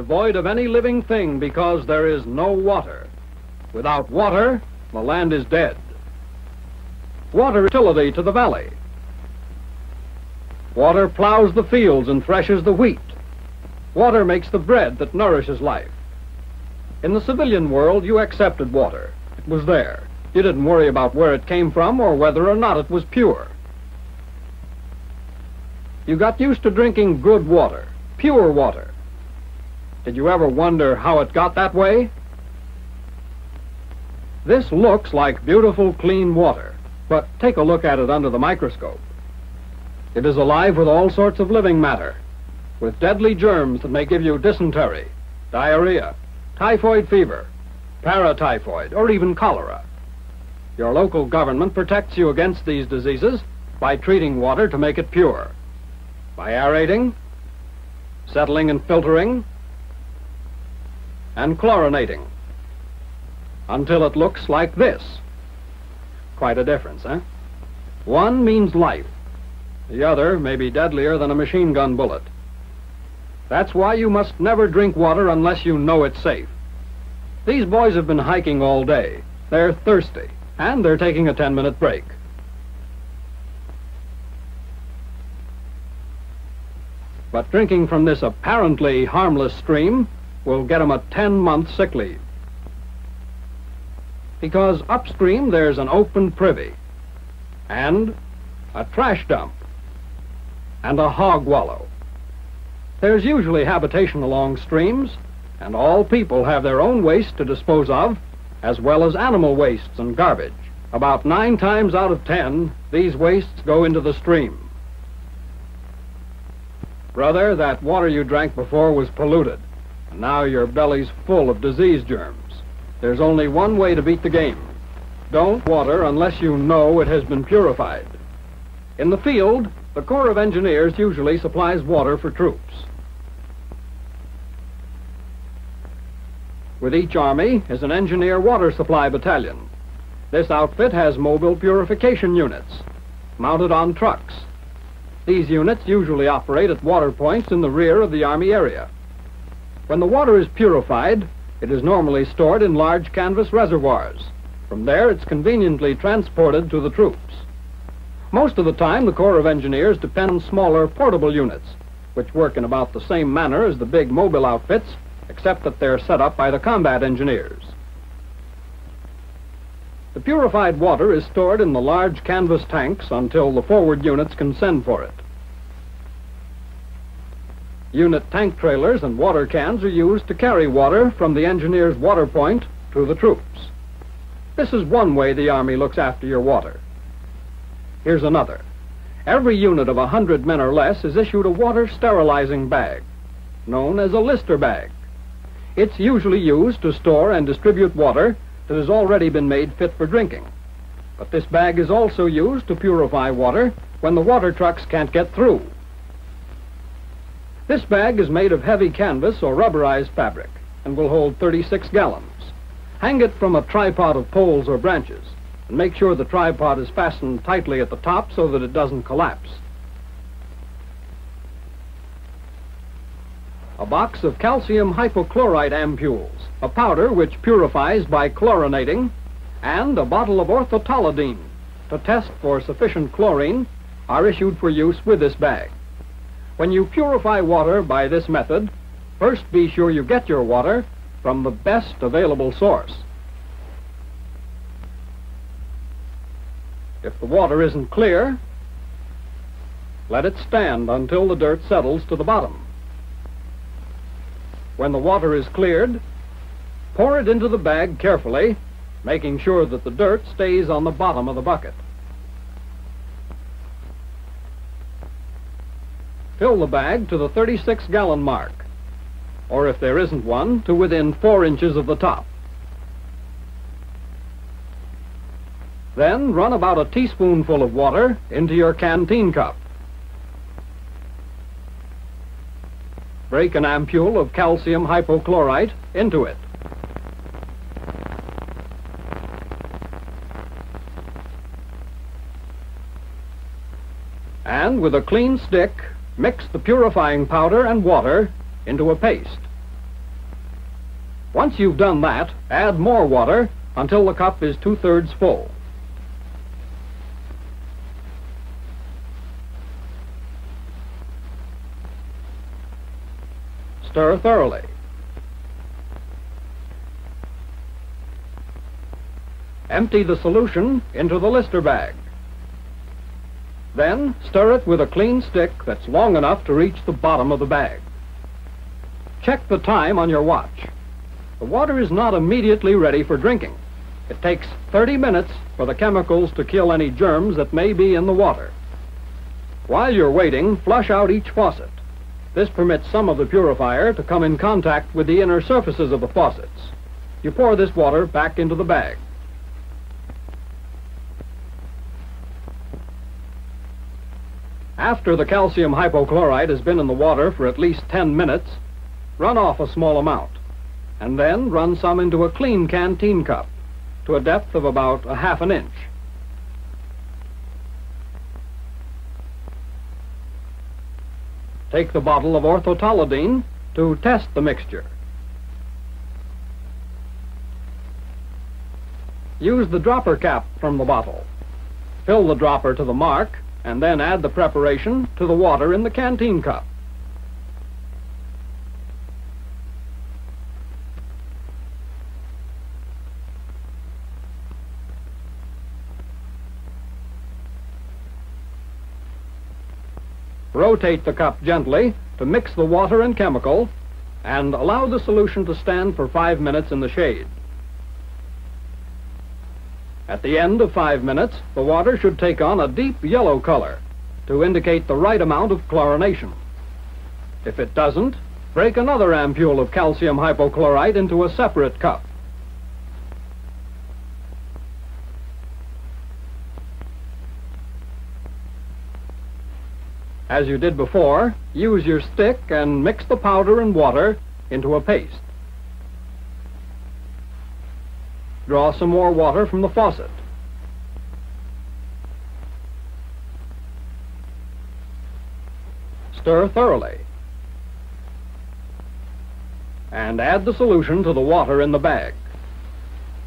devoid of any living thing because there is no water. Without water, the land is dead. Water is utility to the valley. Water plows the fields and threshes the wheat. Water makes the bread that nourishes life. In the civilian world, you accepted water. It was there. You didn't worry about where it came from or whether or not it was pure. You got used to drinking good water, pure water. Did you ever wonder how it got that way? This looks like beautiful, clean water, but take a look at it under the microscope. It is alive with all sorts of living matter, with deadly germs that may give you dysentery, diarrhea, typhoid fever, paratyphoid, or even cholera. Your local government protects you against these diseases by treating water to make it pure, by aerating, settling and filtering, and chlorinating, until it looks like this. Quite a difference, eh? One means life. The other may be deadlier than a machine gun bullet. That's why you must never drink water unless you know it's safe. These boys have been hiking all day. They're thirsty, and they're taking a 10-minute break. But drinking from this apparently harmless stream will get them a 10-month sick leave. Because upstream there's an open privy, and a trash dump, and a hog wallow. There's usually habitation along streams, and all people have their own waste to dispose of, as well as animal wastes and garbage. About 9 times out of 10, these wastes go into the stream. Brother, that water you drank before was polluted, and now your belly's full of disease germs. There's only one way to beat the game. Don't water unless you know it has been purified. In the field, the Corps of Engineers usually supplies water for troops. With each army is an engineer water supply battalion. This outfit has mobile purification units, mounted on trucks. These units usually operate at water points in the rear of the Army area. When the water is purified, it is normally stored in large canvas reservoirs. From there, it's conveniently transported to the troops. Most of the time, the Corps of Engineers depend on smaller portable units, which work in about the same manner as the big mobile outfits, except that they're set up by the combat engineers. The purified water is stored in the large canvas tanks until the forward units can send for it. Unit tank trailers and water cans are used to carry water from the engineer's water point to the troops. This is one way the Army looks after your water. Here's another. Every unit of 100 men or less is issued a water sterilizing bag, known as a Lister bag. It's usually used to store and distribute water that has already been made fit for drinking. But this bag is also used to purify water when the water trucks can't get through. This bag is made of heavy canvas or rubberized fabric and will hold 36 gallons. Hang it from a tripod of poles or branches, and make sure the tripod is fastened tightly at the top so that it doesn't collapse. A box of calcium hypochlorite ampules, a powder which purifies by chlorinating, and a bottle of orthotolidine to test for sufficient chlorine are issued for use with this bag. When you purify water by this method, first be sure you get your water from the best available source. If the water isn't clear, let it stand until the dirt settles to the bottom. When the water is cleared, pour it into the bag carefully, making sure that the dirt stays on the bottom of the bucket. Fill the bag to the 36-gallon mark, or if there isn't one, to within 4 inches of the top. Then run about a teaspoonful of water into your canteen cup. Break an ampule of calcium hypochlorite into it. And with a clean stick, mix the purifying powder and water into a paste. Once you've done that, add more water until the cup is 2/3 full. Stir thoroughly. Empty the solution into the Lister bag. Then stir it with a clean stick that's long enough to reach the bottom of the bag. Check the time on your watch. The water is not immediately ready for drinking. It takes 30 minutes for the chemicals to kill any germs that may be in the water. While you're waiting, flush out each faucet. This permits some of the purifier to come in contact with the inner surfaces of the faucets. You pour this water back into the bag. After the calcium hypochlorite has been in the water for at least 10 minutes, run off a small amount, and then run some into a clean canteen cup to a depth of about 1/2 inch. Take the bottle of orthotolidine to test the mixture. Use the dropper cap from the bottle. Fill the dropper to the mark, and then add the preparation to the water in the canteen cup. Rotate the cup gently to mix the water and chemical, and allow the solution to stand for 5 minutes in the shade. At the end of 5 minutes, the water should take on a deep yellow color to indicate the right amount of chlorination. If it doesn't, break another ampule of calcium hypochlorite into a separate cup. As you did before, use your stick and mix the powder and water into a paste. Draw some more water from the faucet. Stir thoroughly. And add the solution to the water in the bag.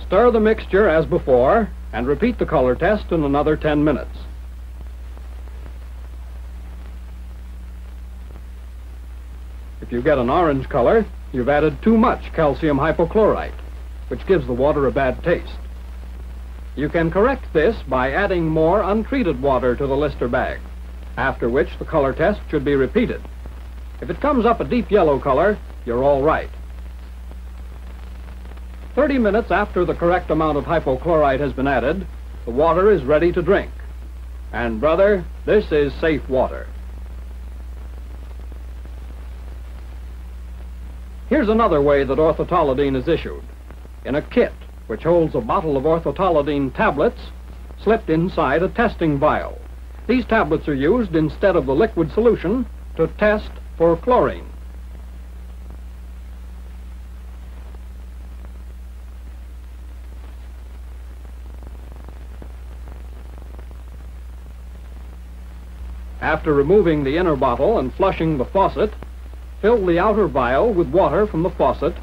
Stir the mixture as before, and repeat the color test in another 10 minutes. If you get an orange color, you've added too much calcium hypochlorite, which gives the water a bad taste. You can correct this by adding more untreated water to the Lister bag, after which the color test should be repeated. If it comes up a deep yellow color, you're all right. 30 minutes after the correct amount of hypochlorite has been added, the water is ready to drink. And brother, this is safe water. Here's another way that orthotolidine is issued. In a kit, which holds a bottle of orthotolidine tablets slipped inside a testing vial. These tablets are used instead of the liquid solution to test for chlorine. After removing the inner bottle and flushing the faucet, fill the outer vial with water from the faucet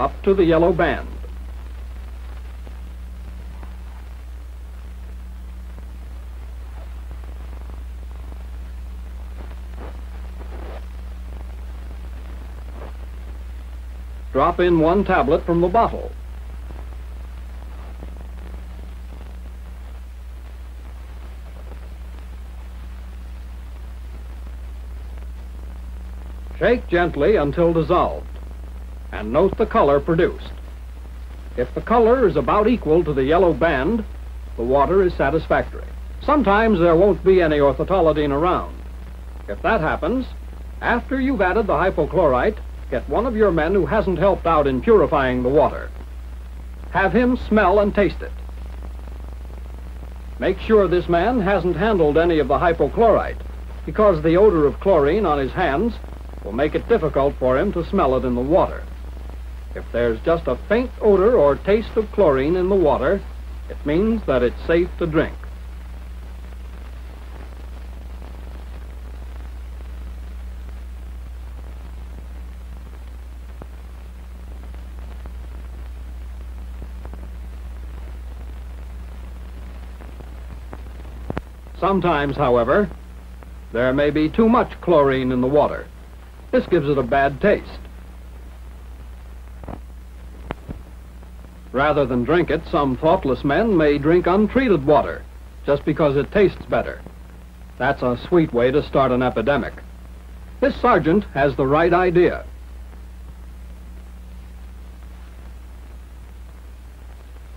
up to the yellow band. Drop in 1 tablet from the bottle. Shake gently until dissolved, and note the color produced. If the color is about equal to the yellow band, the water is satisfactory. Sometimes there won't be any orthotolidine around. If that happens, after you've added the hypochlorite, get one of your men who hasn't helped out in purifying the water. Have him smell and taste it. Make sure this man hasn't handled any of the hypochlorite, because the odor of chlorine on his hands will make it difficult for him to smell it in the water. If there's just a faint odor or taste of chlorine in the water, it means that it's safe to drink. Sometimes, however, there may be too much chlorine in the water. This gives it a bad taste. Rather than drink it, some thoughtless men may drink untreated water just because it tastes better. That's a sweet way to start an epidemic. This sergeant has the right idea.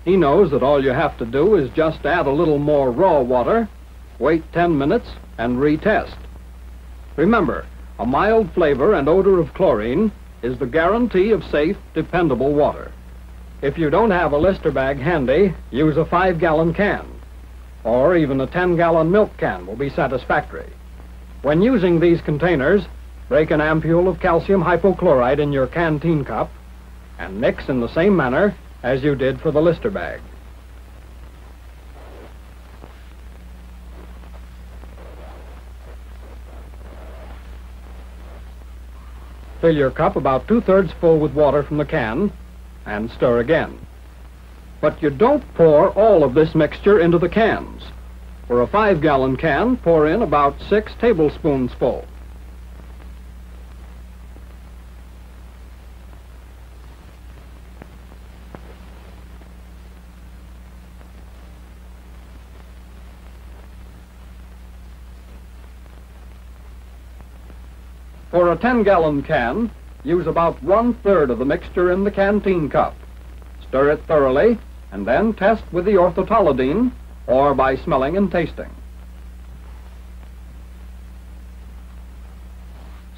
He knows that all you have to do is just add a little more raw water, wait 10 minutes, and retest. Remember, a mild flavor and odor of chlorine is the guarantee of safe, dependable water. If you don't have a Lister bag handy, use a 5-gallon can, or even a 10-gallon milk can will be satisfactory. When using these containers, break an ampule of calcium hypochlorite in your canteen cup and mix in the same manner as you did for the Lister bag. Fill your cup about 2/3 full with water from the can and stir again. But you don't pour all of this mixture into the cans. For a 5-gallon can, pour in about 6 tablespoons full. For a 10-gallon can, use about 1/3 of the mixture in the canteen cup. Stir it thoroughly, and then test with the orthotolidine or by smelling and tasting.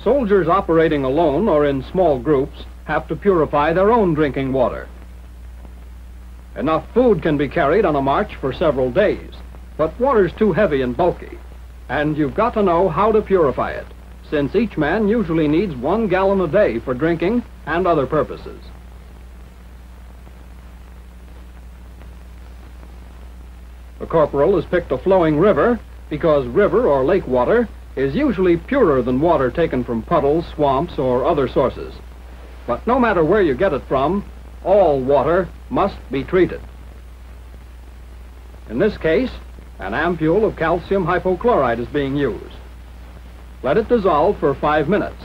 Soldiers operating alone or in small groups have to purify their own drinking water. Enough food can be carried on a march for several days, but water's too heavy and bulky, and you've got to know how to purify it, since each man usually needs 1 gallon a day for drinking and other purposes. The corporal has picked a flowing river because river or lake water is usually purer than water taken from puddles, swamps, or other sources. But no matter where you get it from, all water must be treated. In this case, an ampule of calcium hypochlorite is being used. Let it dissolve for 5 minutes.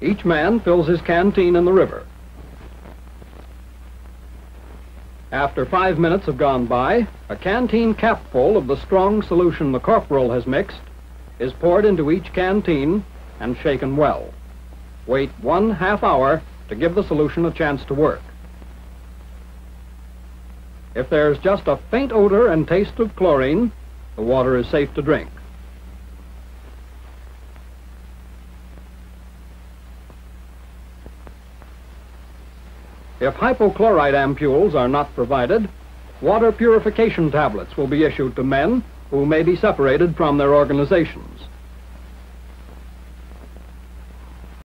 Each man fills his canteen in the river. After 5 minutes have gone by, a canteen capful of the strong solution the corporal has mixed is poured into each canteen and shaken well. Wait 1/2 hour to give the solution a chance to work. If there's just a faint odor and taste of chlorine, the water is safe to drink. If hypochlorite ampules are not provided, water purification tablets will be issued to men who may be separated from their organizations.